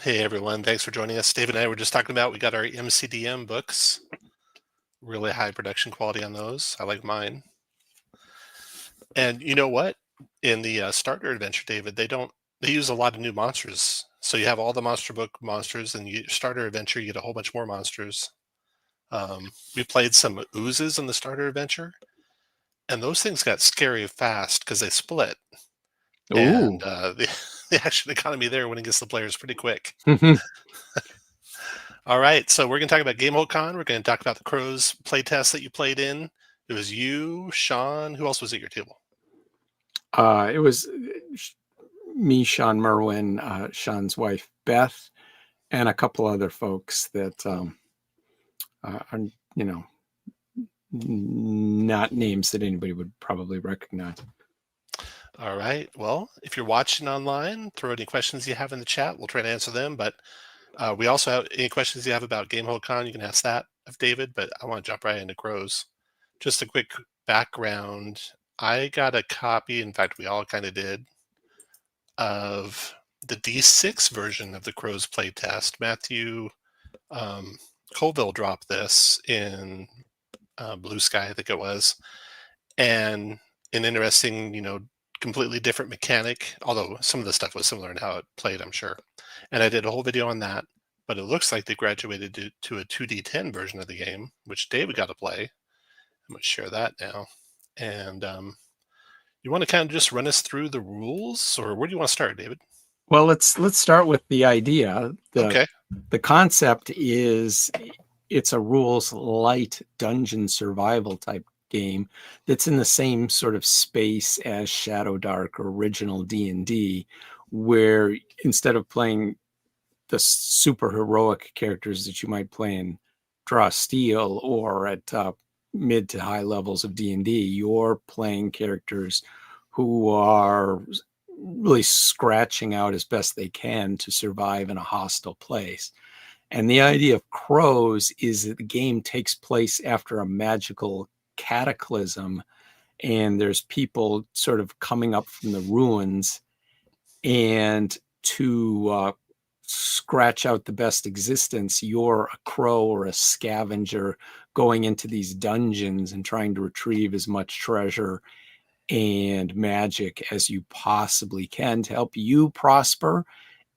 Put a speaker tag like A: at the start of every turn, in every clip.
A: Hey everyone, thanks for joining us. Dave and I were just talking about we got our MCDM books. Really high production quality on those. I like mine. And you know what? In the starter adventure, David, they use a lot of new monsters. So you have all the monster book monsters, and you starter adventure, you get a whole bunch more monsters. We played some oozes in the starter adventure, and those things got scary fast because they split. And
B: Ooh.
A: the action economy there went against the players pretty quick. All right, so we're going to talk about Gamehole Con. We're going to talk about the CROWS playtest that you played in. It was you, Sean. Who else was at your table?
B: It was me, Sean Merwin, Sean's wife, Beth, and a couple other folks that are, not names that anybody would probably recognize.
A: All right. Well, if you're watching online, throw any questions you have in the chat. We'll try to answer them. But we also have any questions you have about Gamehole Con, you can ask that of David. But I want to jump right into CROWS. Just a quick background. I got a copy, in fact, we all kind of did, of the D6 version of the CROWS playtest. Matthew Colville dropped this in Blue Sky, I think it was. And an interesting, completely different mechanic, although some of the stuff was similar in how it played, I'm sure. And I did a whole video on that, but it looks like they graduated to a 2D10 version of the game, which David got to play. I'm going to share that now. And you want to kind of just run us through the rules, or where do you want to start, David?
B: Well, let's start with the idea.
A: Okay.
B: The concept is it's a rules light dungeon survival type game that's in the same sort of space as Shadow Dark or original D&D, where instead of playing the super heroic characters that you might play in Draw Steel or at mid to high levels of D&D, you're playing characters who are really scratching out as best they can to survive in a hostile place. And the idea of CROWS is that the game takes place after a magical cataclysm, and there's people sort of coming up from the ruins, and to scratch out the best existence, you're a crow or a scavenger going into these dungeons and trying to retrieve as much treasure and magic as you possibly can to help you prosper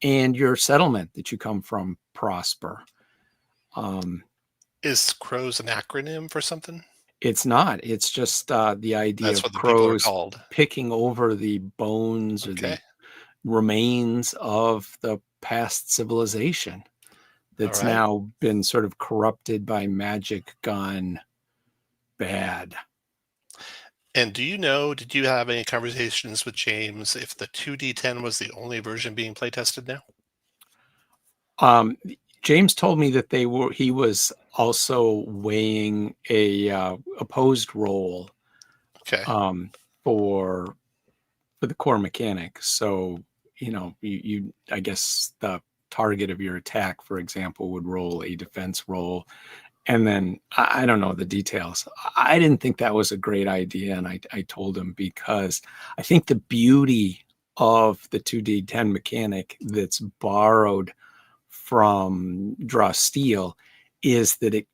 B: and your settlement that you come from prosper.
A: Is CROWS an acronym for something?
B: It's not. It's just the idea
A: That's
B: of
A: what the people are
B: crows
A: called.
B: picking over the bones or the remains of the past civilization that's now been sort of corrupted by magic gone bad.
A: And did you have any conversations with James if the 2D10 was the only version being play tested now?
B: James told me that he was also weighing a opposed roll for the core mechanic. So, you I guess the target of your attack, for example, would roll a defense roll. And then I don't know the details. I didn't think that was a great idea. And I told him, because I think the beauty of the 2D10 mechanic that's borrowed from Draw Steel is that it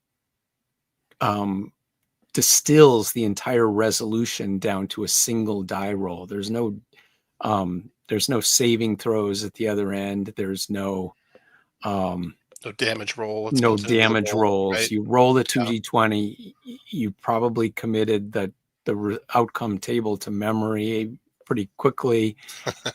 B: distills the entire resolution down to a single die roll. There's no saving throws at the other end. There's no
A: damage roll.
B: No damage rolls.
A: Right?
B: You roll the 2d20. You probably committed the outcome table to memory pretty quickly,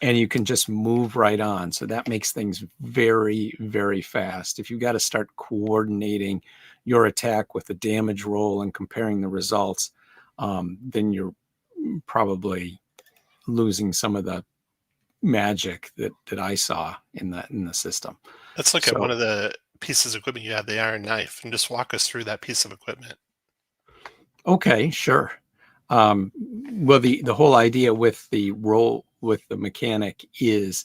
B: and you can just move right on. So that makes things very, very fast. If you've got to start coordinating your attack with the damage roll and comparing the results, then you're probably losing some of the magic that I saw in the system.
A: Let's look at one of the pieces of equipment you have, the iron knife, and just walk us through that piece of equipment.
B: Okay, sure. Well, the whole idea with the mechanic is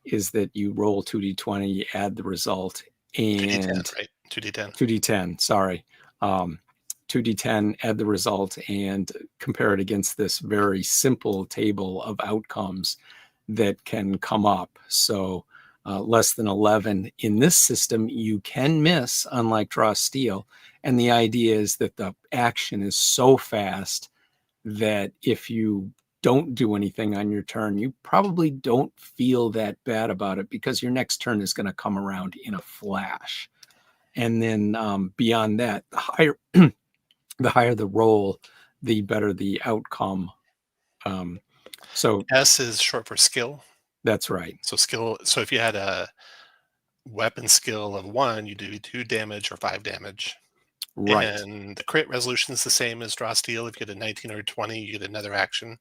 B: that you roll 2d20, you add the result, and
A: 2d10, right?
B: 2d10, sorry. 2d10, add the result, and compare it against this very simple table of outcomes that can come up. So less than 11. In this system, you can miss, unlike Draw Steal. And the idea is that the action is so fast that if you don't do anything on your turn, you probably don't feel that bad about it because your next turn is going to come around in a flash. And then beyond that, the higher the roll, the better the outcome. So
A: S is short for skill.
B: that's right.
A: So skill. So if you had a weapon skill of 1, you do 2 damage or 5 damage.
B: Right.
A: And the crit resolution is the same as Draw Steal. If you get a 19 or a 20, you get another action.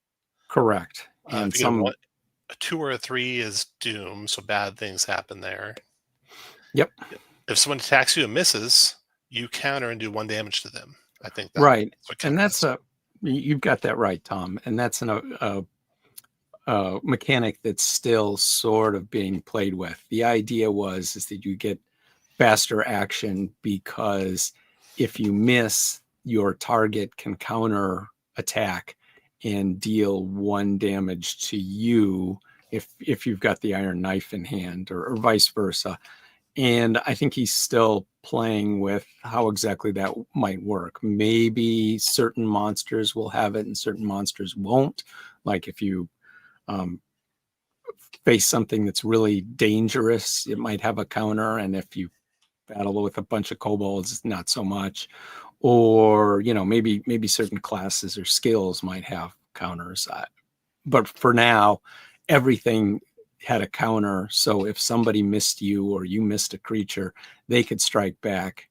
B: Correct. And
A: If you get
B: some,
A: a 2 or a 3 is doom, so bad things happen there.
B: yep.
A: If someone attacks you and misses, you counter and do 1 damage to them. I think that's
B: Right.
A: what
B: And
A: counts.
B: you've got that right, Tom. And that's a mechanic that's still sort of being played with. The idea is that you get faster action because if you miss, your target can counter attack and deal 1 damage to you if you've got the iron knife in hand, or vice versa. And I think he's still playing with how exactly that might work. Maybe certain monsters will have it and certain monsters won't. Like if you face something that's really dangerous, it might have a counter. And if you battle with a bunch of kobolds, not so much. Or, maybe certain classes or skills might have counters. But for now, everything had a counter. So if somebody missed you or you missed a creature, they could strike back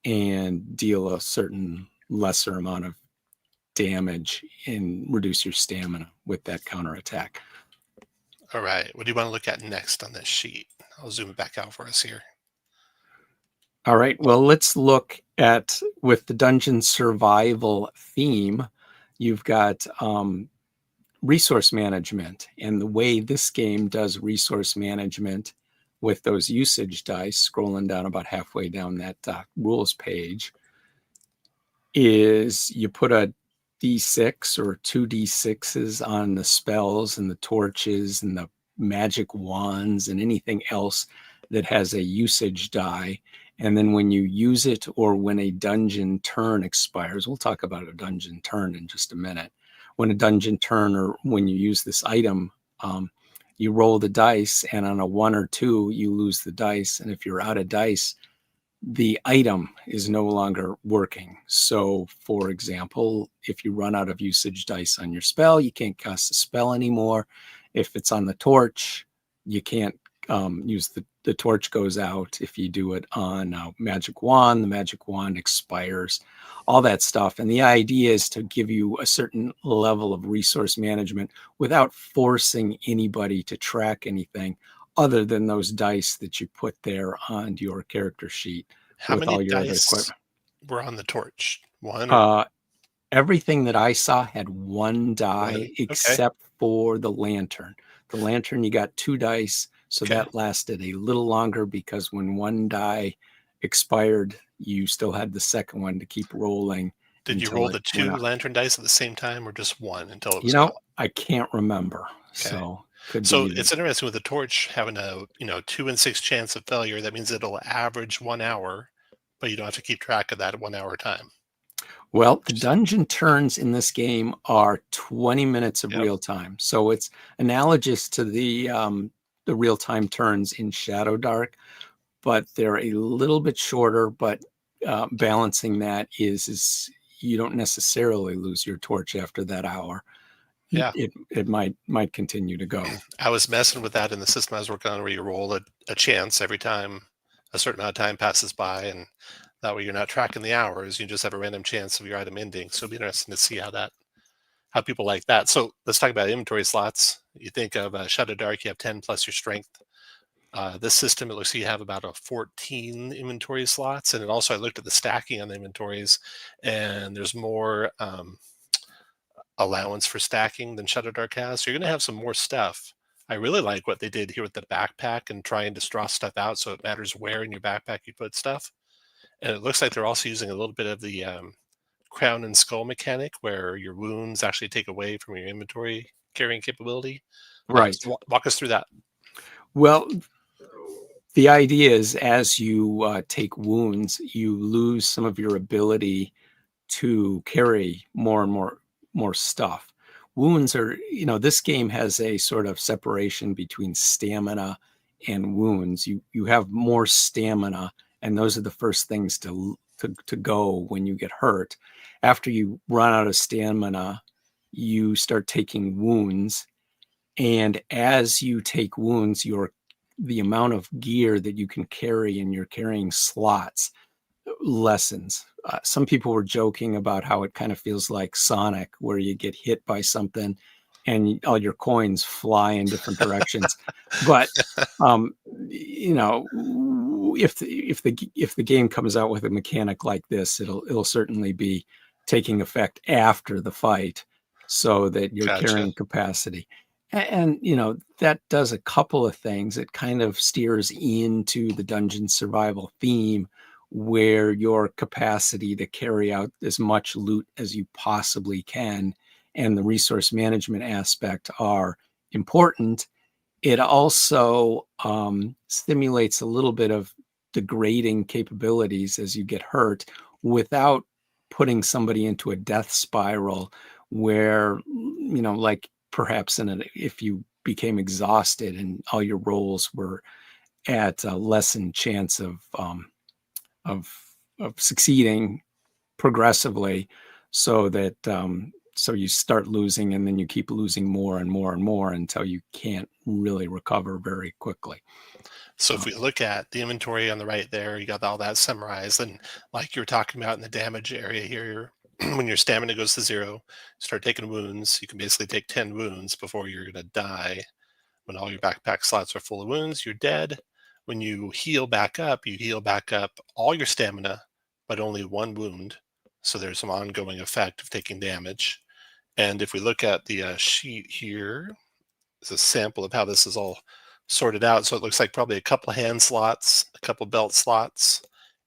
B: and deal a certain lesser amount of damage and reduce your stamina with that counterattack.
A: All right. What do you want to look at next on this sheet? I'll zoom it back out for us here.
B: All right. Well, let's look at, with the dungeon survival theme, you've got resource management. And the way this game does resource management with those usage dice, scrolling down about halfway down that rules page, is you put a D6 or 2D6s on the spells and the torches and the magic wands and anything else that has a usage die. And then when you use it, or when a dungeon turn expires, we'll talk about a dungeon turn in just a minute. When a dungeon turn, or when you use this item, you roll the dice, and on a 1 or 2, you lose the dice. And if you're out of dice, the item is no longer working. So, for example, if you run out of usage dice on your spell, you can't cast a spell anymore. If it's on the torch, you can't use the torch goes out. If you do it on a magic wand, the magic wand expires, all that stuff. And the idea is to give you a certain level of resource management without forcing anybody to track anything other than those dice that you put there on your character sheet.
A: How
B: with all
A: many
B: your other
A: dice
B: equipment.
A: were on the torch? 1 or
B: Everything that I saw had 1 die,
A: 1? Okay.
B: except for the lantern. The lantern, you got 2 dice. So
A: Okay.
B: that lasted a little longer, because when 1 die expired, you still had the second one to keep rolling.
A: Did you
B: until
A: roll
B: it
A: the
B: went
A: 2
B: out.
A: lantern dice at the same time, or just 1 until it was gone?
B: I can't remember.
A: Okay.
B: So could be
A: So
B: either.
A: it's interesting with the torch having a 2 in 6 chance of failure. That means it'll average 1 hour, but you don't have to keep track of that 1 hour time.
B: Well, the dungeon turns in this game are 20 minutes of
A: Yep.
B: real time. So it's analogous to the real time turns in Shadow Dark, but they're a little bit shorter. But balancing that is you don't necessarily lose your torch after that hour.
A: Yeah.
B: It might continue to go.
A: I was messing with that in the system I was working on, where you roll a chance every time a certain amount of time passes by, and that way you're not tracking the hours. You just have a random chance of your item ending. So it'll be interesting to see how people like that. So let's talk about inventory slots. You think of Shadow Dark, you have 10 plus your strength. This system, it looks like you have about 14 inventory slots. And it also, I looked at the stacking on the inventories, and there's more allowance for stacking than Shadow Dark has. So you're going to have some more stuff. I really like what they did here with the backpack and trying to straw stuff out so it matters where in your backpack you put stuff. And it looks like they're also using a little bit of the crown and skull mechanic, where your wounds actually take away from your inventory carrying capability.
B: Right.
A: So walk us through that.
B: Well, The idea is as you take wounds, you lose some of your ability to carry more and more stuff. Wounds are, this game has a sort of separation between stamina and wounds. You have more stamina, and those are the first things to go when you get hurt. After you run out of stamina, you start taking wounds, and as you take wounds, the amount of gear that you can carry in your carrying slots lessons. Some people were joking about how it kind of feels like Sonic, where you get hit by something and all your coins fly in different directions. But if the game comes out with a mechanic like this, it'll certainly be taking effect after the fight, so that your
A: Gotcha.
B: carrying capacity. And that does a couple of things. It kind of steers into the dungeon survival theme, where your capacity to carry out as much loot as you possibly can and the resource management aspect are important. It also stimulates a little bit of degrading capabilities as you get hurt, without putting somebody into a death spiral where, like perhaps if you became exhausted and all your rolls were at a lessened chance of succeeding progressively, so that so you start losing, and then you keep losing more and more and more until you can't really recover very quickly.
A: So if we look at the inventory on the right there, you got all that summarized. And like you were talking about in the damage area here, when your stamina goes to 0, start taking wounds. You can basically take 10 wounds before you're going to die. When all your backpack slots are full of wounds, you're dead. When you heal back up, you heal back up all your stamina, but only 1 wound. So there's some ongoing effect of taking damage. And if we look at the sheet here, it's a sample of how this is all sorted out. So it looks like probably a couple of hand slots, a couple belt slots,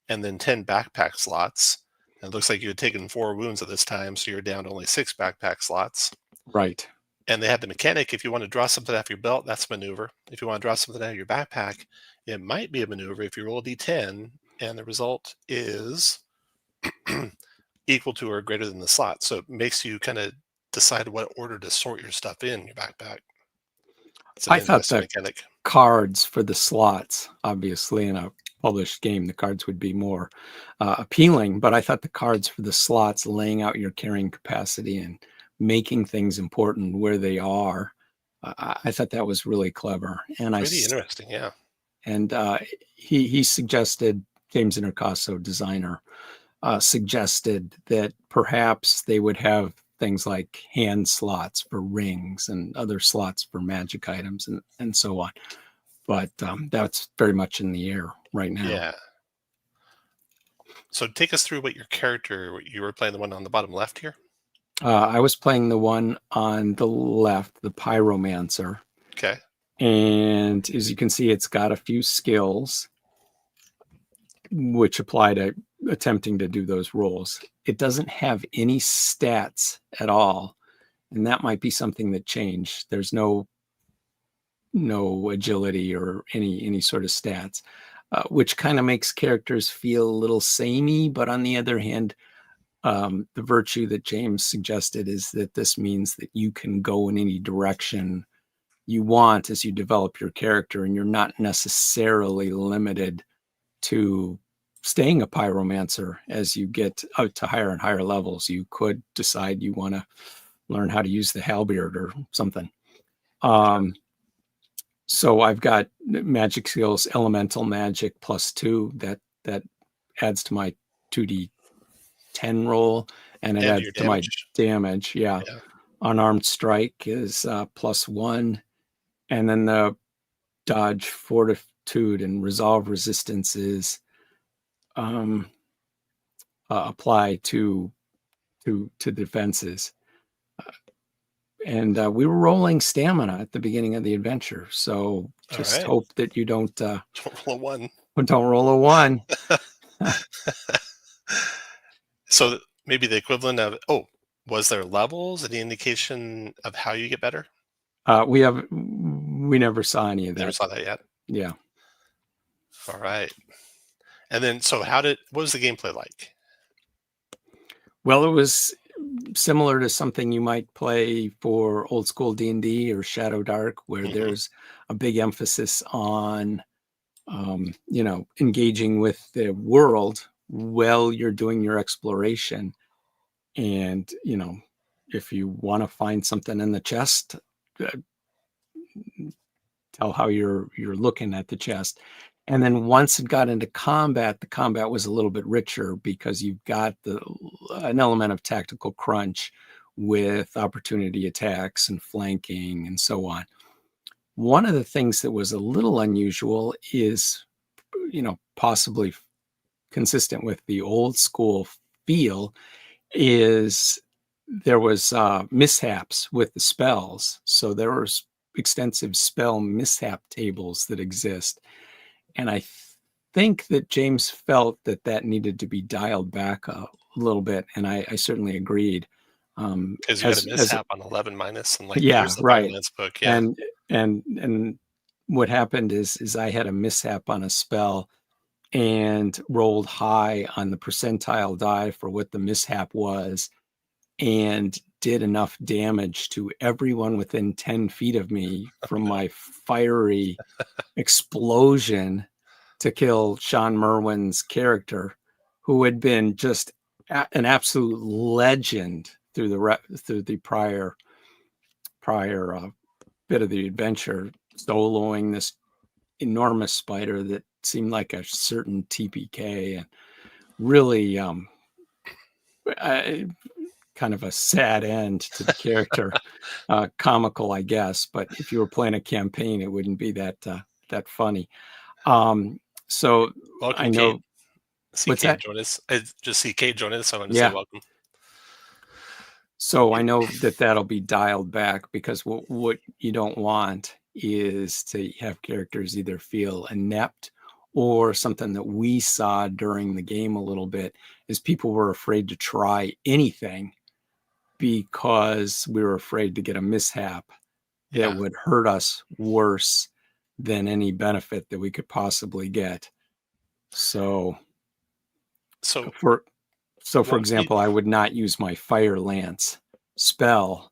A: and then 10 backpack slots. And it looks like you had taken 4 wounds at this time, so you're down to only 6 backpack slots.
B: Right.
A: And they have the mechanic, if you want to draw something out of your belt, that's a maneuver. If you want to draw something out of your backpack, it might be a maneuver if you roll a d10 and the result is equal to or greater than the slot. So it makes you kind of decide what order to sort your stuff in your backpack. It's an
B: I thought
A: interesting
B: the
A: mechanic.
B: cards for the slots, obviously in a published game, the cards would be more appealing, but I thought the cards for the slots, laying out your carrying capacity and making things important where they are, I thought that was really clever. And
A: Pretty interesting, yeah.
B: and he suggested, James Intercasso, designer, suggested that perhaps they would have things like hand slots for rings and other slots for magic items and so on. But that's very much in the air right now.
A: Yeah. So take us through what your character, you were playing the one on the bottom left here?
B: I was playing the one on the left, the Pyromancer.
A: Okay.
B: And as you can see, it's got a few skills which apply to attempting to do those rolls. It doesn't have any stats at all, and that might be something that changed. There's no agility or any sort of stats, which kind of makes characters feel a little samey. But on the other hand, the virtue that James suggested is that this means that you can go in any direction you want as you develop your character, and you're not necessarily limited to staying a pyromancer as you get out to higher and higher levels. You could decide you want to learn how to use the halberd or something. So I've got magic skills, elemental magic +2. That adds to my 2d10 roll, and it adds to my damage. Yeah. Unarmed strike is +1, and then the dodge, fortitude, and resolve resistances apply to defenses. And we were rolling stamina at the beginning of the adventure, so just hope that you don't
A: roll a 1.
B: Don't roll a 1.
A: So maybe the equivalent of, was there levels? Any indication of how you get better?
B: We never saw any of that.
A: Never saw that yet.
B: Yeah.
A: All right. And then, so what was the gameplay like?
B: Well, it was similar to something you might play for old school D&D or Shadow Dark, where
A: Hmm.
B: there's a big emphasis on, engaging with the world while you're doing your exploration. And, if you want to find something in the chest, uh, tell how you're looking at the chest. And then once it got into combat, the combat was a little bit richer because you've got an element of tactical crunch with opportunity attacks and flanking and so on. One of the things that was a little unusual is, possibly consistent with the old school feel, is there was mishaps with the spells. So there was extensive spell mishap tables that exist. And I think that James felt that that needed to be dialed back a little bit. And I certainly agreed.
A: Because you had a
B: As
A: mishap on 11 minus, and like,
B: Yeah,
A: here's the
B: right.
A: Firelance book. Yeah.
B: And what happened is I had a mishap on a spell and rolled high on the percentile die for what the mishap was, and did enough damage to everyone within 10 feet of me from my fiery explosion to kill Sean Merwin's character, who had been just an absolute legend through the prior bit of the adventure, soloing this enormous spider that seemed like a certain TPK, and really uh, kind of a sad end to the character. Comical, I guess, but if you were playing a campaign, it wouldn't be that funny. So I
A: Welcome, Kate.
B: know
A: See
B: what's
A: Kate
B: that.
A: join us. I just see Kate join us, so I want to say
B: Yeah.
A: welcome.
B: So I know that that'll be dialed back, because what you don't want is to have characters either feel inept, or something that we saw during the game a little bit is people were afraid to try anything because we were afraid to get a mishap that
A: Yeah.
B: would hurt us worse than any benefit that we could possibly get. So
A: So,
B: for for
A: well,
B: example, I would not use my Fire Lance spell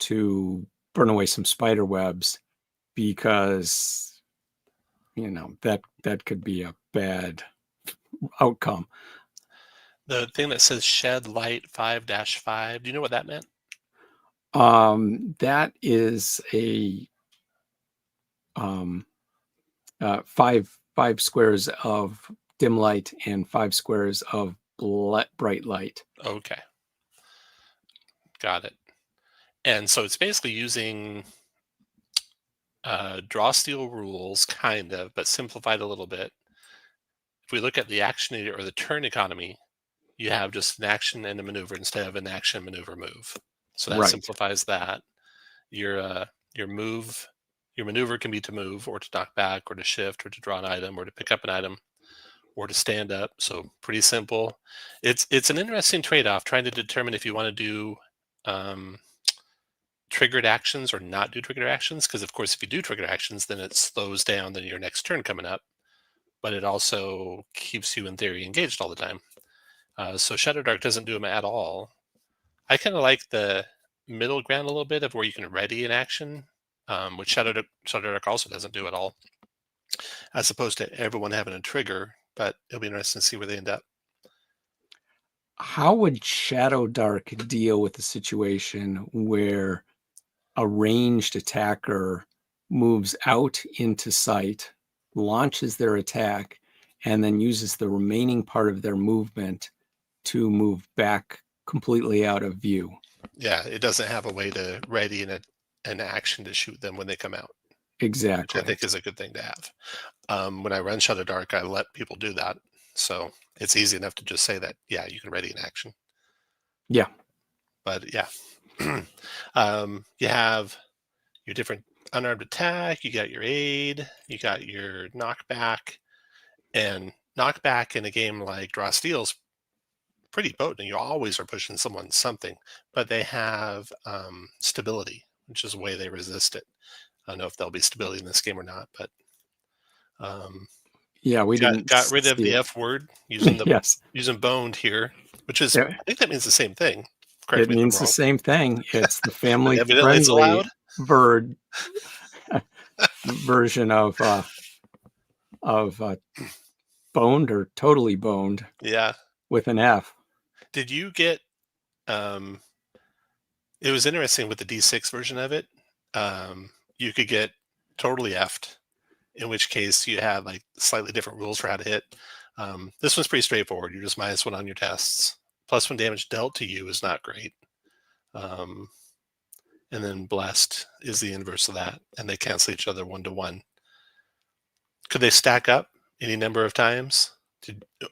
B: to burn away some spider webs, because that could be a bad outcome.
A: the thing that says shed light 5-5, do you know what that meant?
B: That is a um, five squares of dim light and 5 squares of bright light.
A: Okay, got it. And so it's basically using draw steel rules, kind of, but simplified a little bit. If we look at the action or the turn economy, you have just an action and a maneuver instead of an action, maneuver, move. So that
B: Right.
A: simplifies that. Your move, your maneuver can be to move or to knock back or to shift or to draw an item or to pick up an item or to stand up. So pretty simple. It's an interesting trade-off trying to determine if you want to do um, triggered actions or not do triggered actions. Because of course, if you do triggered actions, then it slows down then your next turn coming up. But it also keeps you in theory engaged all the time. So Shadow Dark doesn't do them at all. I kind of like the middle ground a little bit of where you can ready an action, which Shadow Dark also doesn't do at all, as opposed to everyone having a trigger. But it'll be interesting to see where they end up.
B: How would Shadow Dark deal with the situation where a ranged attacker moves out into sight, launches their attack, and then uses the remaining part of their movement to move back completely out of view?
A: Yeah, it doesn't have a way to ready an action to shoot them when they come out, which I
B: Exactly.
A: think is a good thing to have. When I run Shadow Dark, I let people do that. So it's easy enough to just say that, yeah, you can ready an action.
B: Yeah.
A: But yeah, you have your different unarmed attack, you got your aid, you got your knockback, and knockback in a game like Draw Steel's pretty potent. You always are pushing someone something, but they have stability, which is the way they resist it. I don't know if there'll be stability in this game or not, but um,
B: Yeah, we didn't
A: Got rid of
B: see
A: the
B: it.
A: F word using the
B: Yes.
A: using boned here, which is
B: Yeah,
A: I think that means the same thing. Correct
B: it
A: me if I'm
B: means the
A: wrong,
B: same thing. It's the
A: but
B: family
A: evidently it's allowed.
B: friendly bird version of boned or totally boned
A: Yeah.
B: with an F.
A: Did you get um it was interesting with the D6 version of it. You could get totally effed, in which case you had like slightly different rules for how to hit. This one's pretty straightforward. You're just -1 on your tests. +1 damage dealt to you is not great. Um, and then blessed is the inverse of that, and they cancel each other 1 to 1. Could they stack up any number of times?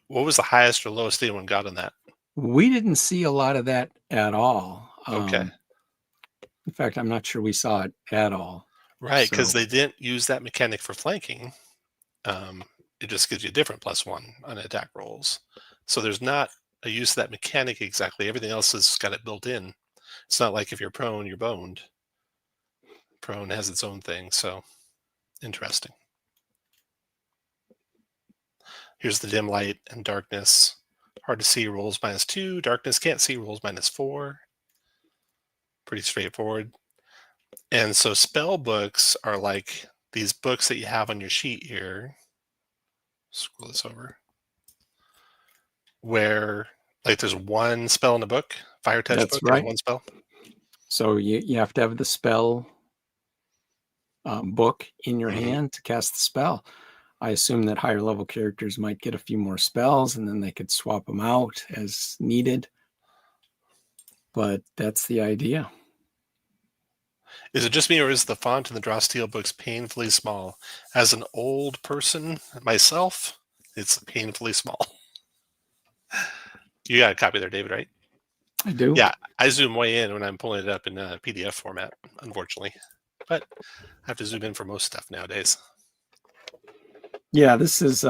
A: What was the highest or lowest anyone got on that?
B: We didn't see a lot of that at all.
A: Okay.
B: In fact, I'm not sure we saw it at all.
A: Right, because
B: So,
A: they didn't use that mechanic for flanking. It just gives you a different +1 on attack rolls. So there's not a use of that mechanic exactly. Everything else has got it built in. It's not like if you're prone, you're boned. Prone has its own thing. So interesting. Here's the dim light and darkness. Hard to see rolls -2. Darkness can't see rolls -4. Pretty straightforward. And so spell books are like these books that you have on your sheet here. Scroll this over. Where like there's one spell in the book, fire touch
B: that's
A: book has
B: right.
A: one spell.
B: So you have to have the spell book in your
A: Hmm.
B: hand to cast the spell. I assume that higher level characters might get a few more spells and then they could swap them out as needed. But that's the idea.
A: Is it just me or is the font in the draw steel books painfully small? As an old person myself, it's painfully small. You got a copy there, David, right?
B: I do.
A: Yeah, I zoom way in when I'm pulling it up in a PDF format, unfortunately. But I have to zoom in for most stuff nowadays.
B: Yeah, this is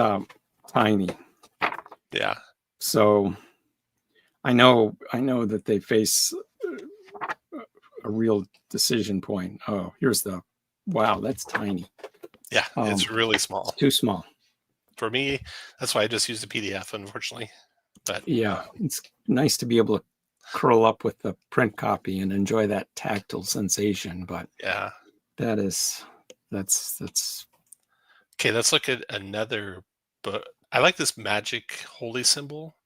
B: tiny.
A: Yeah.
B: So I know that they face a real decision point. Oh, here's the wow, that's tiny.
A: Yeah, it's really
B: It's
A: small.
B: too small.
A: For me, that's why I just use the PDF, unfortunately. But
B: Yeah, it's nice to be able to curl up with the print copy and enjoy that tactile sensation, but
A: yeah.
B: that's
A: Okay, let's look at another book. I like this magic holy symbol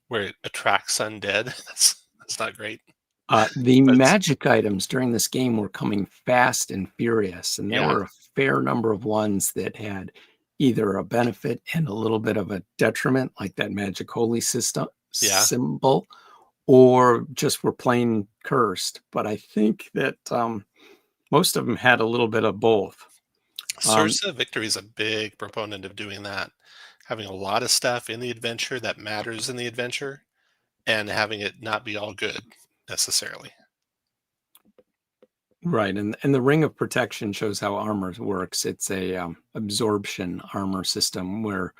A: where it attracts undead. That's not great.
B: the
A: But
B: magic items during this game were coming fast and furious, and there
A: yeah,
B: were a fair number of ones that had either a benefit and a little bit of a detriment, like that magic holy system
A: yeah.
B: symbol, or just were plain cursed. But I think that most of them had a little bit of both. Um,
A: Sursa Victory is a big proponent of doing that, having a lot of stuff in the adventure that matters in the adventure, and having it not be all good necessarily.
B: Right, and the ring of protection shows how armor works. It's a absorption armor system where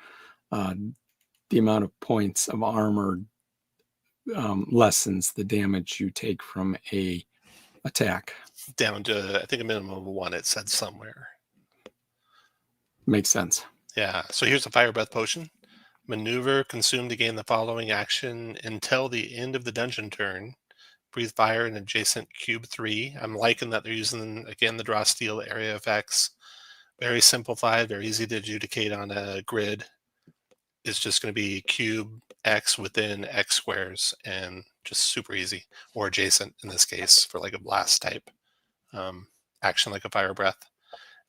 B: uh, the amount of points of armor lessens the damage you take from a attack.
A: Down to I think a minimum of 1. It said somewhere.
B: Makes sense.
A: Yeah. So here's a fire breath potion. Maneuver, consume to gain the following action until the end of the dungeon turn. Breathe fire in adjacent cube 3. I'm liking that they're using, again, the draw steel area effects. Very simplified, very easy to adjudicate on a grid. It's just going to be cube X within X squares and just super easy, or adjacent in this case for like a blast type action like a fire breath.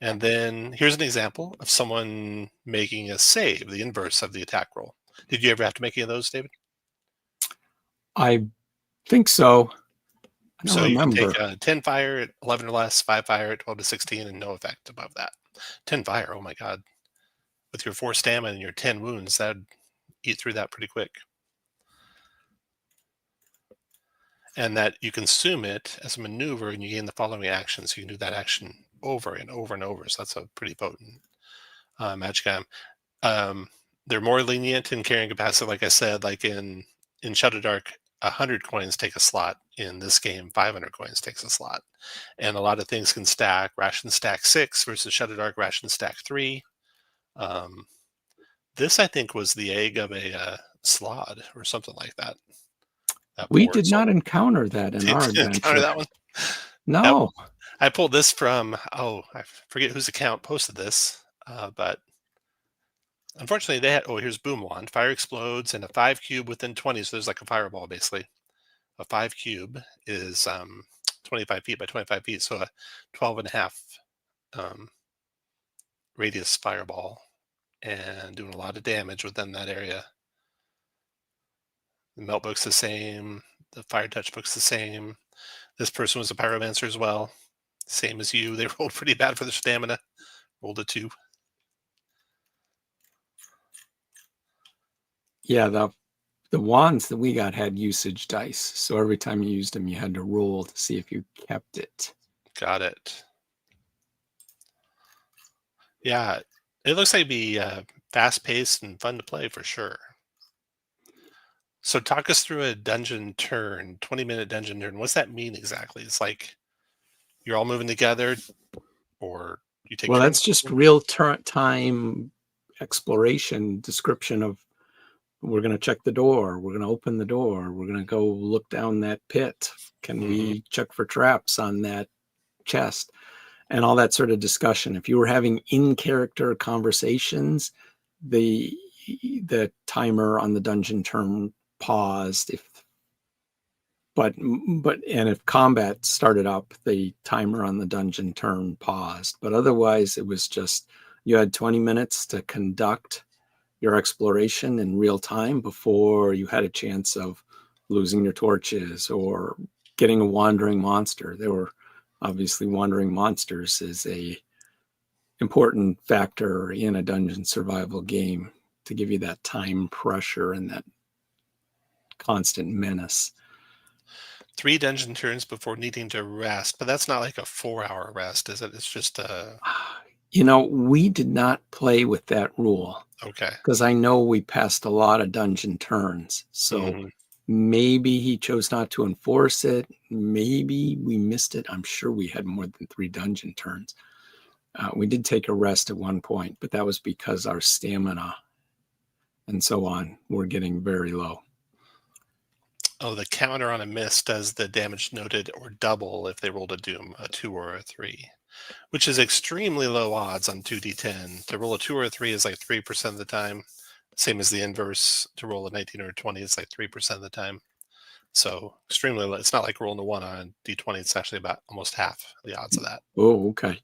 A: And then here's an example of someone making a save, the inverse of the attack roll. Did you ever have to make any of those, David?
B: I think so. I don't
A: So you can
B: remember.
A: take 10 fire at 11 or less, 5 fire at 12 to 16, and no effect above that. 10 fire, oh my God. With your 4 stamina and your 10 wounds, that'd eat through that pretty quick. And that you consume it as a maneuver and you gain the following action. So you can do that action over and over and over. So that's a pretty potent magic item. They're more lenient in carrying capacity, like I said, like in Shadowdark, 100 coins take a slot. In this game, 500 coins takes a slot. And a lot of things can stack. Ration stack 6 versus Shadowdark ration stack 3. This, I think, was the egg of a slod or something like that. That
B: We
A: poor
B: did not
A: soul.
B: encounter that in our
A: Did you encounter
B: adventure.
A: that one? Yep.
B: No.
A: I pulled this from, I forget whose account posted this, but unfortunately they had, here's Boom Wand. Fire explodes and a 5 cube within 20. So there's like a fireball basically. A 5 cube is 25 feet by 25 feet. So a 12 and a half radius fireball and doing a lot of damage within that area. The melt book's the same. The fire touch book's the same. This person was a pyromancer as well. Same as you. They rolled pretty bad for the stamina. Rolled a 2.
B: Yeah, the wands that we got had usage dice. So every time you used them, you had to roll to see if you kept it.
A: Got it. Yeah, it looks like it'd be fast-paced and fun to play for sure. So talk us through a dungeon turn, 20-minute dungeon turn. What's that mean exactly? It's like you're all moving together, or you take
B: Well,
A: turns?
B: that's just real time exploration description of we're going to check the door. We're going to open the door. We're going to go look down that pit. Can we check for traps on that chest? And all that sort of discussion. If you were having in-character conversations, the timer on the dungeon turn paused. And if combat started up, the timer on the dungeon turn paused. But otherwise, it was just you had 20 minutes to conduct your exploration in real time before you had a chance of losing your torches or getting a wandering monster. There were obviously wandering monsters is a important factor in a dungeon survival game to give you that time pressure and that constant menace.
A: 3 dungeon turns before needing to rest, but that's not like a 4-hour rest, is it? It's just
B: We did not play with that rule.
A: Okay.
B: Because I know we passed a lot of dungeon turns. So maybe he chose not to enforce it. Maybe we missed it. I'm sure we had more than 3 dungeon turns. We did take a rest at one point, but that was because our stamina and so on were getting very low.
A: Oh, the counter on a miss does the damage noted or double if they rolled a doom, a 2 or a 3, which is extremely low odds on 2d10. To roll a 2 or a 3 is like 3% of the time. Same as the inverse. To roll a 19 or a 20 is like 3% of the time. So extremely low. It's not like rolling a 1 on d20. It's actually about almost half the odds of that.
B: Oh, okay.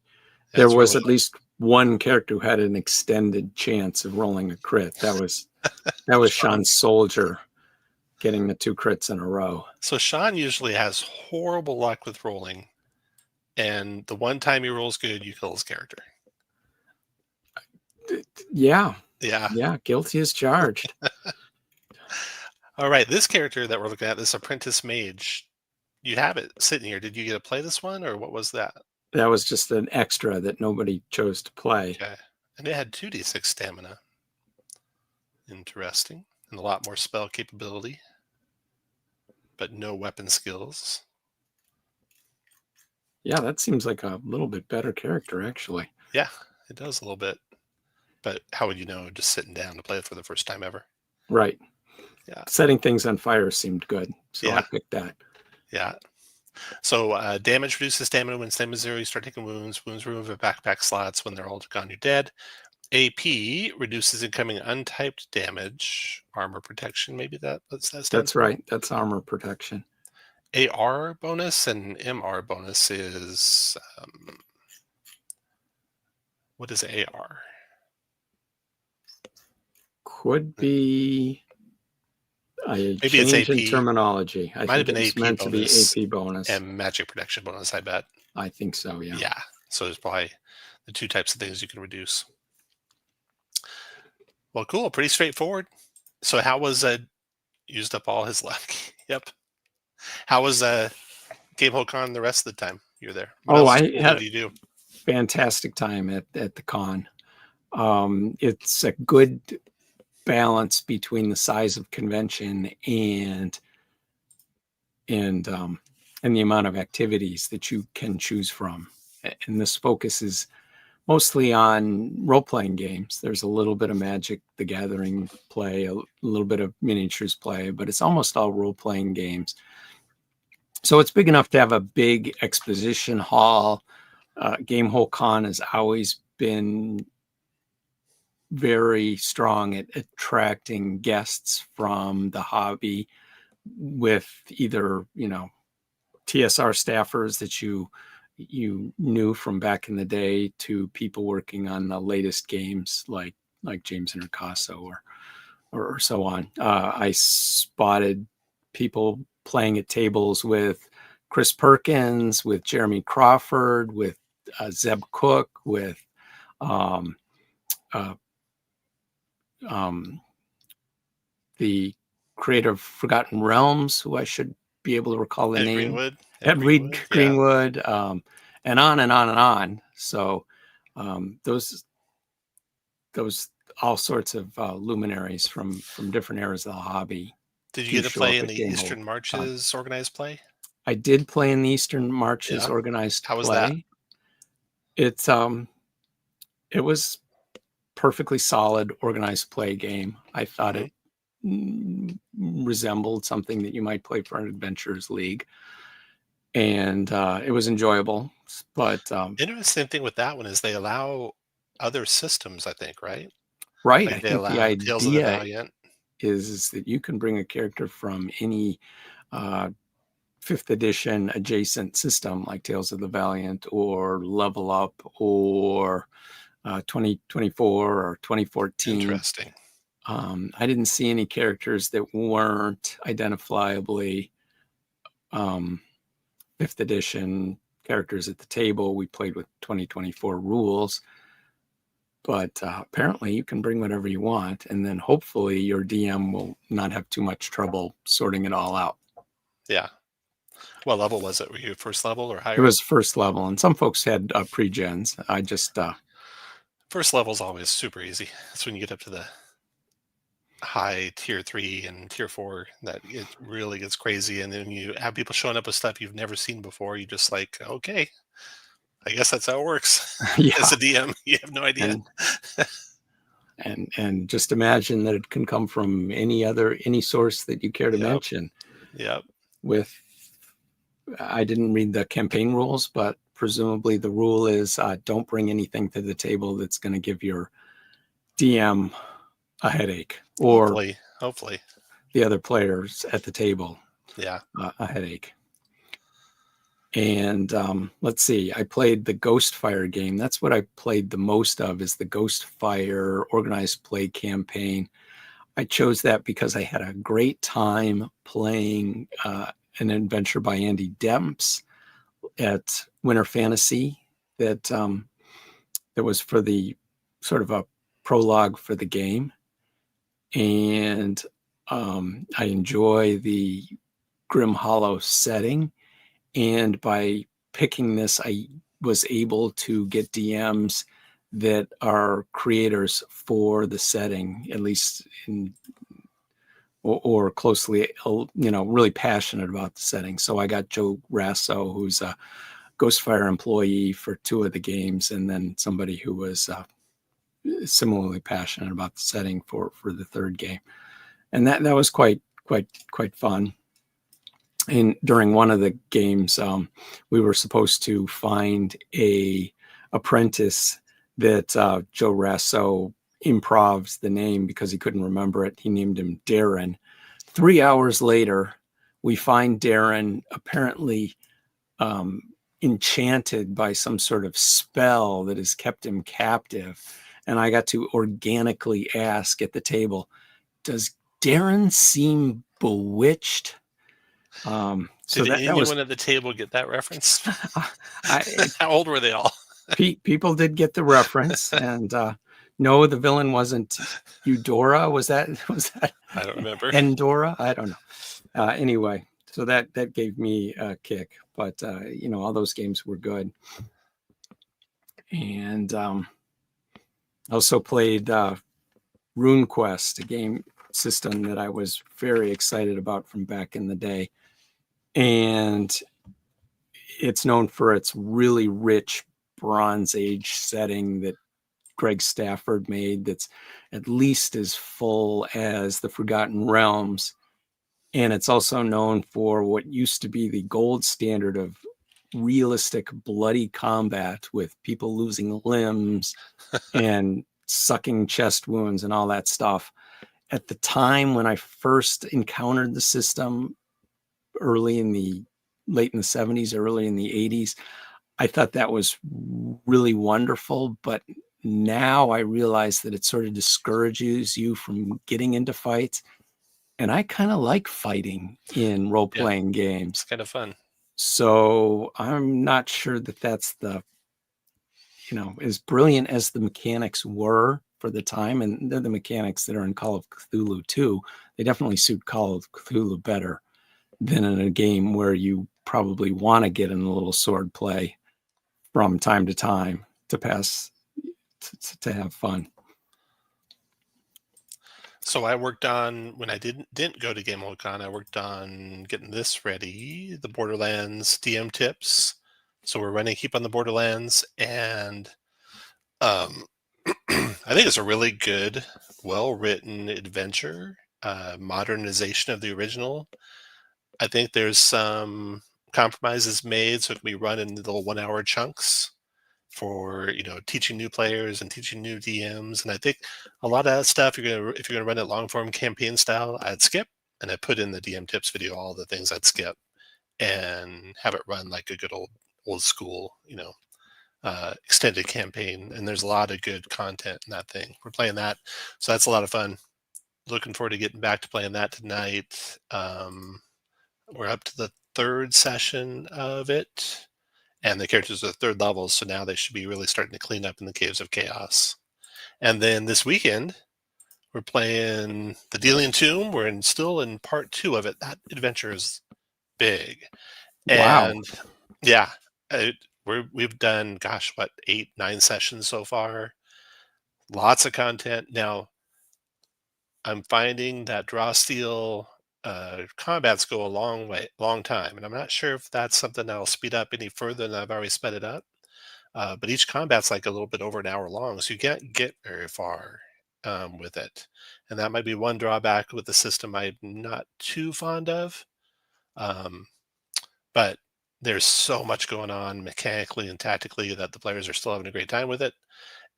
A: Yeah,
B: There was
A: really
B: at least one character who had an extended chance of rolling a crit. That was Sean Soldier getting the 2 crits in a row.
A: So Sean usually has horrible luck with rolling, and the one time he rolls good, you kill his character.
B: Yeah.
A: Yeah.
B: Yeah. Guilty as charged.
A: All right. This character that we're looking at, this apprentice mage, you have it sitting here. Did you get to play this one, or what was that?
B: That was just an extra that nobody chose to play.
A: Okay. And it had 2d6 stamina. Interesting. And a lot more spell capability, but no weapon skills.
B: Yeah, that seems like a little bit better character, actually.
A: Yeah, it does a little bit. But how would you know just sitting down to play it for the first time ever?
B: Right.
A: Yeah.
B: Setting things on fire seemed good, so I picked that.
A: Yeah. So damage reduces stamina when stamina is 0. You start taking wounds. Wounds remove backpack slots. When they're all gone, you're dead. AP reduces incoming untyped damage. Armor protection, maybe
B: That's right. That's armor protection.
A: AR bonus and MR bonus is what is AR?
B: Could be a
A: Maybe
B: change
A: it's AP.
B: in terminology. I
A: Might have
B: think
A: been
B: it's
A: AP
B: meant
A: bonus
B: to be AP bonus.
A: and magic protection bonus, I bet.
B: I think so, yeah.
A: Yeah. So there's probably the 2 types of things you can reduce. Well, cool. Pretty straightforward. So how was used up all his luck? Yep. How was Gamehole Con the rest of the time you were there?
B: What had
A: did you do?
B: Fantastic time at the con. It's a good balance between the size of convention and the amount of activities that you can choose from. And this focuses mostly on role-playing games. There's a little bit of Magic the Gathering play, a little bit of miniatures play, but it's almost all role-playing games. So it's big enough to have a big exposition hall. Gamehole Con has always been very strong at attracting guests from the hobby, with either, TSR staffers that you knew from back in the day, to people working on the latest games like James Intercasso or so on. I spotted people playing at tables with Chris Perkins, with Jeremy Crawford, with Zeb Cook, with the creator of Forgotten Realms, who I should be able to recall the
A: Ed
B: name.
A: Greenwood.
B: Ed Greenwood, and on and on and on. So those all sorts of luminaries from different eras of the hobby.
A: Did you
B: do
A: get to
B: show
A: play
B: up
A: in
B: at
A: the
B: Gamehole
A: Eastern
B: Con.
A: Marches organized play?
B: I did play in the Eastern Marches
A: Yeah.
B: organized
A: How was
B: play. It was perfectly solid organized play game. I thought it resembled something that you might play for an Adventurers League, and it was enjoyable. But
A: Interesting thing with that one is they allow other systems, I think, right?
B: right,
A: Like
B: I
A: they
B: think the
A: allow Tales of the
B: idea
A: Valiant.
B: is that you can bring a character from any 5th edition adjacent system like Tales of the Valiant or Level Up or 2024 or 2014.
A: Interesting.
B: I didn't see any characters that weren't identifiably 5th edition characters at the table. We played with 2024 rules, but apparently you can bring whatever you want, and then hopefully your DM will not have too much trouble sorting it all out.
A: Yeah. What level was it? Were you first level or higher?
B: It was first level, and some folks had pre-gens. I just
A: first level is always super easy. That's when you get up to the high tier 3 and tier 4 that it really gets crazy, and then you have people showing up with stuff you've never seen before. You just like, okay, I guess that's how it works.
B: yeah.
A: As a DM, you have no idea.
B: And just imagine that it can come from any source that you care to mention.
A: Yep.
B: I didn't read the campaign rules, but presumably the rule is don't bring anything to the table that's going to give your DM a headache, or
A: hopefully
B: the other players at the table a headache. And let's see, I played the Ghostfire game. That's what I played the most of, is the Ghostfire organized play campaign. I chose that because I had a great time playing an adventure by Andy Demps at Winter Fantasy that was for the sort of a prologue for the game. And I enjoy the Grim Hollow setting. And by picking this, I was able to get DMs that are creators for the setting, at least or closely, really passionate about the setting. So I got Joe Rasso, who's a Ghostfire employee for 2 of the games, and then somebody who was similarly passionate about the setting for the 3rd game. And that was quite fun. And during one of the games, we were supposed to find a apprentice that Joe Rasso improvs the name because he couldn't remember it. He named him Darren. 3 hours later, we find Darren apparently enchanted by some sort of spell that has kept him captive. And I got to organically ask at the table, does Darren seem bewitched?
A: Did anyone at the table get that reference? How old were they all?
B: People did get the reference, and no, the villain wasn't Eudora. Was that?
A: I don't remember.
B: Endora? I don't know. Anyway, so that gave me a kick. But all those games were good. And also played Rune Quest, a game system that I was very excited about from back in the day. And it's known for its really rich Bronze Age setting that Greg Stafford made that's at least as full as the Forgotten Realms. And it's also known for what used to be the gold standard of realistic bloody combat with people losing limbs and sucking chest wounds and all that stuff. At the time when I first encountered the system, late in the 70s, early in the 80s, I thought that was really wonderful. But now I realize that it sort of discourages you from getting into fights. And I kind of like fighting in role-playing games.
A: It's kind of fun.
B: So I'm not sure that that's as brilliant as the mechanics were for the time, and they're the mechanics that are in Call of Cthulhu too. They definitely suit Call of Cthulhu better than in a game where you probably want to get in a little sword play from time to time to have fun.
A: So I worked on, when I didn't go to Gamehole Con, I worked on getting this ready, the Borderlands DM tips. So we're running Keep on the Borderlands, and I think it's a really good, well-written adventure, modernization of the original. I think there's some compromises made so it can be run in little 1-hour chunks for teaching new players and teaching new DMs. And I think a lot of that stuff if you're gonna run it long form campaign style, I'd skip, and I put in the DM tips video all the things I'd skip and have it run like a good old school extended campaign. And there's a lot of good content in that thing. We're playing that, so that's a lot of fun. Looking forward to getting back to playing that tonight. We're up to the 3rd session of it, and the characters are 3rd levels, so now they should be really starting to clean up in the Caves of Chaos. And then this weekend, we're playing the Delian Tomb. We're still in part 2 of it. That adventure is big.
B: Wow.
A: And yeah, we've done, 8, 9 sessions so far. Lots of content. Now, I'm finding that draw steel combats go a long time, and I'm not sure if that's something that'll speed up any further than I've already sped it up. But each combat's like a little bit over an hour long, so you can't get very far with it, and that might be one drawback with the system I'm not too fond of. But there's so much going on mechanically and tactically that the players are still having a great time with it.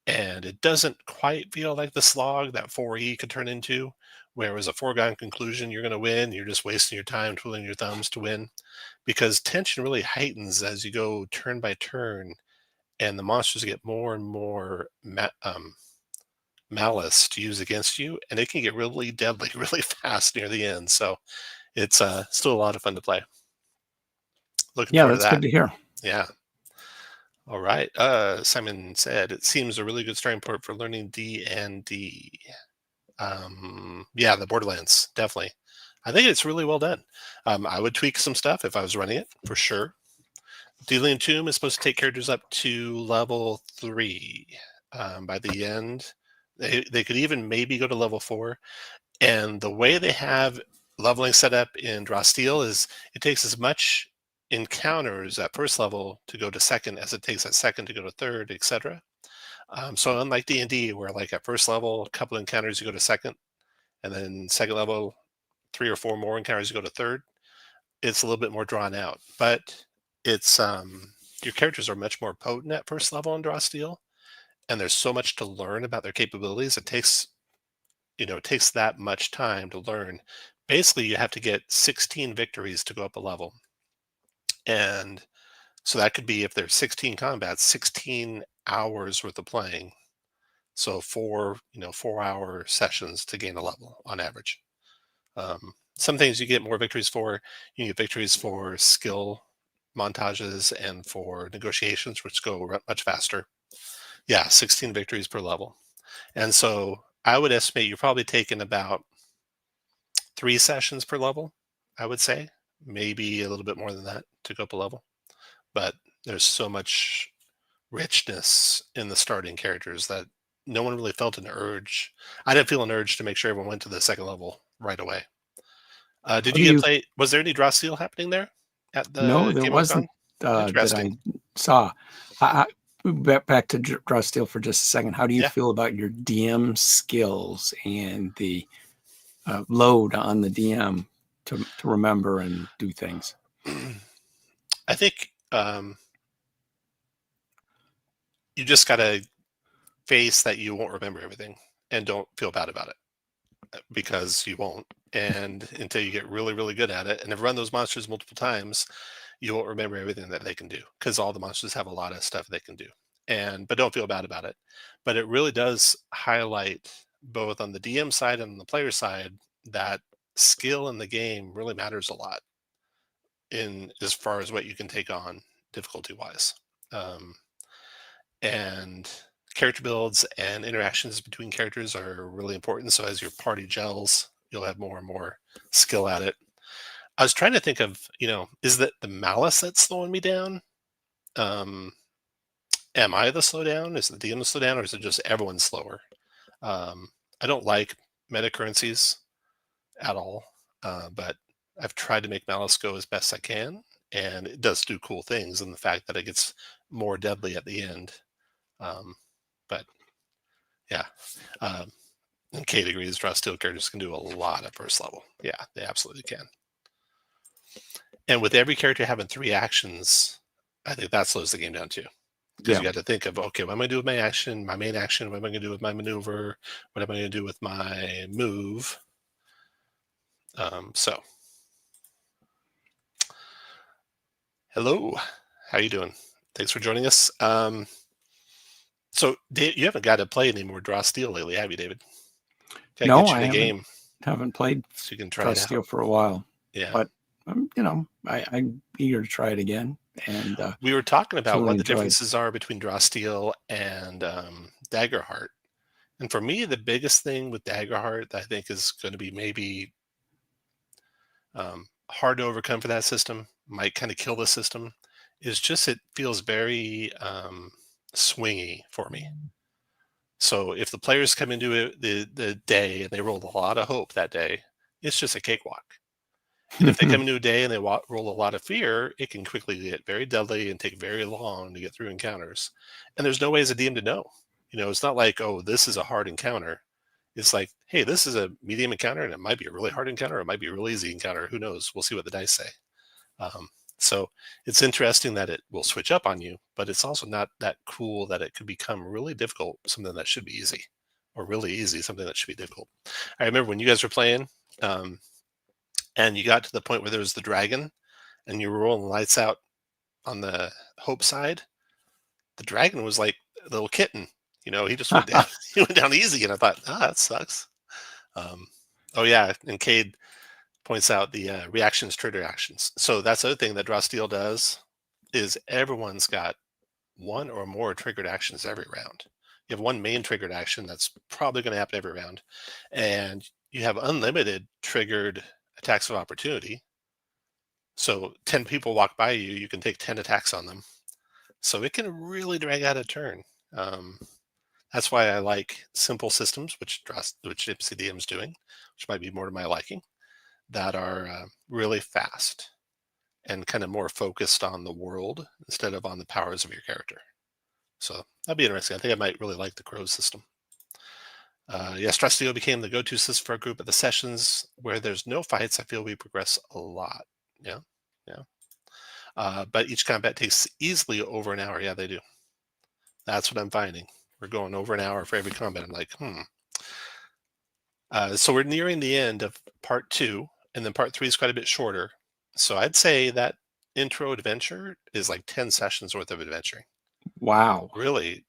A: And it doesn't quite feel like the slog that 4E could turn into, where it was a foregone conclusion you're going to win. You're just wasting your time twiddling your thumbs to win, because tension really heightens as you go turn by turn, and the monsters get more and more malice to use against you, and it can get really deadly really fast near the end. So it's still a lot of fun to play. Looking forward to
B: that's
A: that.
B: good to hear.
A: Yeah. All right. Simon said it seems a really good starting point for learning D&D. Yeah, the Borderlands, definitely. I think it's really well done. I would tweak some stuff if I was running it, for sure. Delian Tomb is supposed to take characters up to level 3 by the end. They could even maybe go to level 4. And the way they have leveling set up in Draw Steel is it takes as much encounters at first level to go to 2nd as it takes at 2nd to go to 3rd, etc. So unlike D&D, where like at first level, a couple encounters you go to 2nd, and then 2nd level, 3 or 4 more encounters you go to 3rd, it's a little bit more drawn out. But it's your characters are much more potent at first level in Draw Steel, and there's so much to learn about their capabilities. It takes that much time to learn. Basically, you have to get 16 victories to go up a level. And so that could be, if there's 16 combats, 16 hours worth of playing. So 4-hour sessions to gain a level on average. Some things you get more victories for. You get victories for skill montages and for negotiations, which go much faster. Yeah, 16 victories per level. And so I would estimate you're probably taking about 3 sessions per level, I would say. Maybe a little bit more than that to go up a level. But there's so much richness in the starting characters that no one really felt an urge. I didn't feel an urge to make sure everyone went to the 2nd level right away. Did you get play? Was there any draw steel happening there at the
B: No, there
A: Game
B: wasn't
A: Con?
B: that
A: Interesting.
B: I saw. back to Draw Steel for just a second. How do you
A: Yeah.
B: feel about your DM skills and the load on the DM to remember and do things?
A: I think you just got to face that you won't remember everything and don't feel bad about it because you won't. And until you get really, really good at it and have run those monsters multiple times, you won't remember everything that they can do because all the monsters have a lot of stuff they can do. But don't feel bad about it. But it really does highlight both on the DM side and on the player side that skill in the game really matters a lot in as far as what you can take on difficulty wise. Um, and character builds and interactions between characters are really important. So as your party gels, you'll have more and more skill at it. I was trying to think of, is that the malice that's slowing me down? Um, am I the slowdown? Is the DM the slowdown, or is it just everyone slower? I don't like meta currencies at all, but I've tried to make malice go as best I can, and it does do cool things. And the fact that it gets more deadly at the end, but yeah, and Kate agrees. Draw steel characters can do a lot at first level. Yeah, they absolutely can. And with every character having 3 actions, I think that slows the game down too. Because you got to think of, okay, what am I going to do with my action, my main action? What am I going to do with my maneuver? What am I going to do with my move? So, hello, how you doing? Thanks for joining us. So, you haven't got to play any more Draw Steel lately, have you, David? Got to
B: No,
A: get you
B: I
A: in a game
B: haven't played
A: so you can try
B: Draw
A: it
B: Steel
A: out.
B: for a while.
A: Yeah.
B: But I'm eager to try it again. And
A: we were talking about
B: truly
A: what the
B: enjoyed.
A: differences are between Draw Steel and Daggerheart. And for me, the biggest thing with Daggerheart that I think is going to be maybe hard to overcome for that system, might kind of kill the system, is just it feels very swingy for me. So if the players come into it the day and they rolled a lot of hope that day, it's just a cakewalk. And if they come into a day and they roll a lot of fear, it can quickly get very deadly and take very long to get through encounters. And there's no way as a DM to know. It's not like, oh, this is a hard encounter. It's like, hey, this is a medium encounter, and it might be a really hard encounter. It might be a really easy encounter. Who knows? We'll see what the dice say. So it's interesting that it will switch up on you, but it's also not that cool that it could become really difficult, something that should be easy, or really easy, something that should be difficult. I remember when you guys were playing, and you got to the point where there was the dragon, and you were rolling lights out on the hope side. The dragon was like a little kitten. He just went down. He went down easy, and I thought, that sucks. Oh yeah, and Cade points out the reactions trigger actions. So that's the other thing that Draw Steel does is everyone's got one or more triggered actions every round. You have one main triggered action that's probably going to happen every round, and you have unlimited triggered attacks of opportunity. So 10 people walk by you, you can take 10 attacks on them. So it can really drag out a turn. That's why I like simple systems, which MCDM is doing, which might be more to my liking, that are really fast and kind of more focused on the world instead of on the powers of your character. So that'd be interesting. I think I might really like the CROWS system. Yes, Stressio became the go-to system for our group at the sessions where there's no fights. I feel we progress a lot. Yeah. But each combat takes easily over an hour. Yeah, they do. That's what I'm finding. We're going over an hour for every combat. I'm like, so we're nearing the end of part 2, and then part 3 is quite a bit shorter. So I'd say that intro adventure is like 10 sessions worth of adventuring.
B: Wow.
A: Really,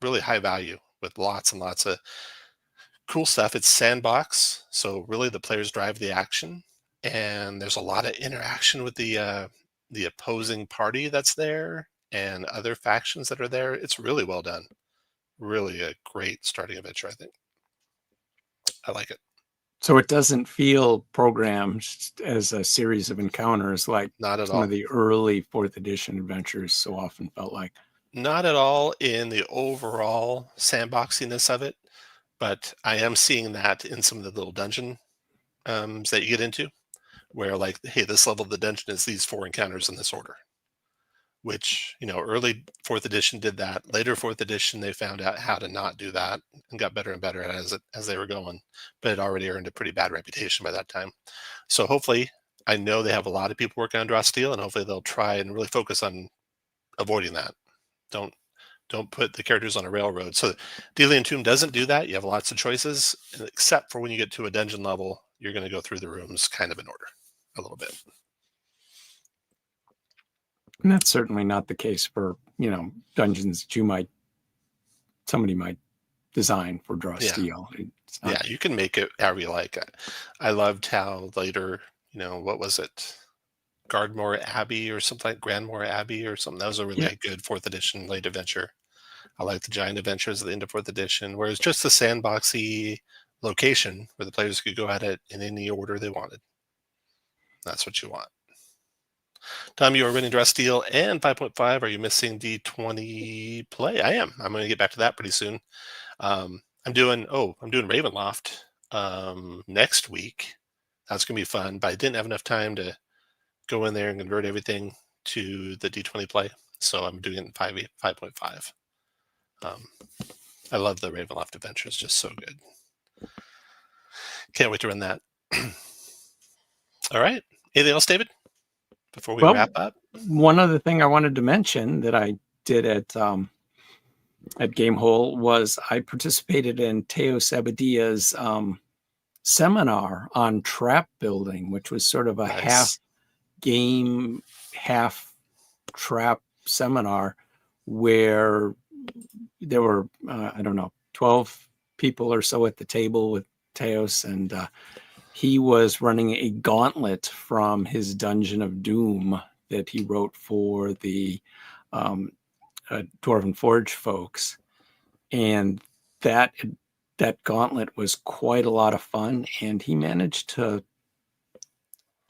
A: really high value with lots and lots of cool stuff. It's sandbox, so really the players drive the action, and there's a lot of interaction with the opposing party that's there and other factions that are there. It's really well done. Really a great starting adventure, I think. I like it.
B: So it doesn't feel programmed as a series of encounters like
A: Not at
B: some
A: all.
B: of the early 4th edition adventures so often felt like.
A: Not at all in the overall sandboxiness of it, but I am seeing that in some of the little dungeon that you get into, where like, hey, this level of the dungeon is these 4 encounters in this order. which, early 4th edition did that. Later 4th edition, they found out how to not do that and got better and better as they were going, but it already earned a pretty bad reputation by that time. So hopefully, I know they have a lot of people working on Draw Steel, and hopefully they'll try and really focus on avoiding that. Don't put the characters on a railroad. So Delian Tomb doesn't do that. You have lots of choices, except for when you get to a dungeon level, you're going to go through the rooms kind of in order a little bit.
B: And that's certainly not the case for, dungeons that somebody might design for Draw Steel.
A: Yeah, you can make it however you like. I loved how later, what was it? Gardmore Abbey or something, like Grandmore Abbey or something. That was a really good 4th edition late adventure. I like the giant adventures at the end of 4th edition, where it's just the sandboxy location where the players could go at it in any order they wanted. That's what you want. Tom, you are running Draw Steel and 5.5. Are you missing d20 play? I am. I'm going to get back to that pretty soon. I'm doing Ravenloft next week. That's going to be fun, but I didn't have enough time to go in there and convert everything to the d20 play. So I'm doing it in 5.5. I love the Ravenloft adventure. It's just so good. Can't wait to run that. All right. Anything else, David, before we wrap up?
B: One other thing I wanted to mention that I did at Gamehole was I participated in Teo Sabadia's seminar on trap building, which was sort of a half game, half trap seminar where there were, 12 people or so at the table with Teos, and he was running a gauntlet from his Dungeon of Doom that he wrote for the Dwarven Forge folks. And that gauntlet was quite a lot of fun, and he managed to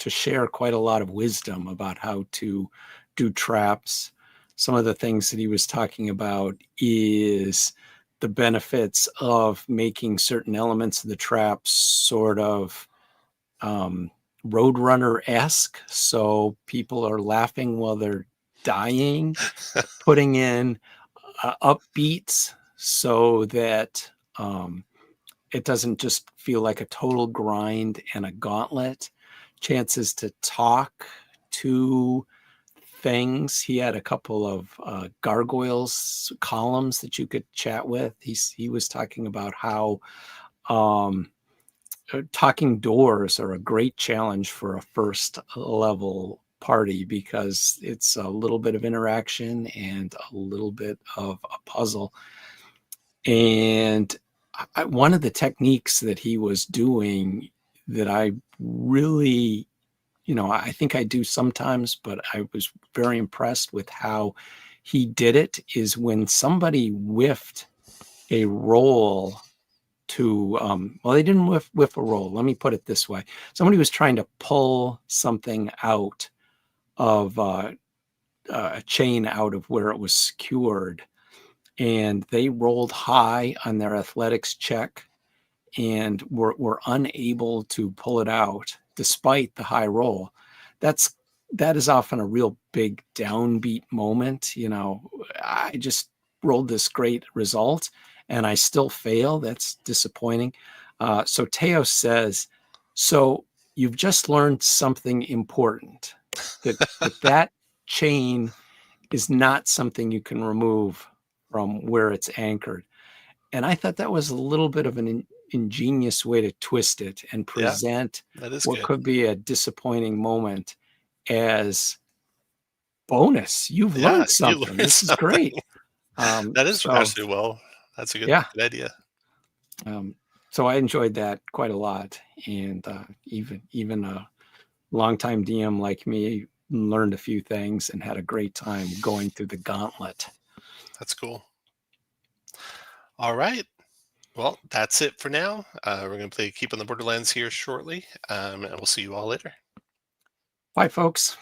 B: share quite a lot of wisdom about how to do traps. Some of the things that he was talking about is the benefits of making certain elements of the traps sort of Roadrunner-esque, so people are laughing while they're dying, putting in upbeats so that it doesn't just feel like a total grind and a gauntlet. Chances to talk to things. He had a couple of gargoyles columns that you could chat with. He was talking about how talking doors are a great challenge for a first level party because it's a little bit of interaction and a little bit of a puzzle. And one of the techniques that he was doing that I really, I think I do sometimes, but I was very impressed with how he did it, is when somebody whiffed a roll to, they didn't whiff a roll. Let me put it this way. Somebody was trying to pull something out of a chain out of where it was secured, and they rolled high on their athletics check and were unable to pull it out despite the high roll. That is often a real big downbeat moment. I just rolled this great result and I still fail. That's disappointing. So Teo says, so you've just learned something important, that chain is not something you can remove from where it's anchored. And I thought that was a little bit of an ingenious way to twist it and present what could be a disappointing moment as bonus. You've learned something. This is great.
A: That is actually that's a good idea.
B: So I enjoyed that quite a lot. And even a longtime DM like me learned a few things and had a great time going through the gauntlet.
A: That's cool. All right. Well, that's it for now. We're going to play Keep on the Borderlands here shortly, and we'll see you all later.
B: Bye, folks.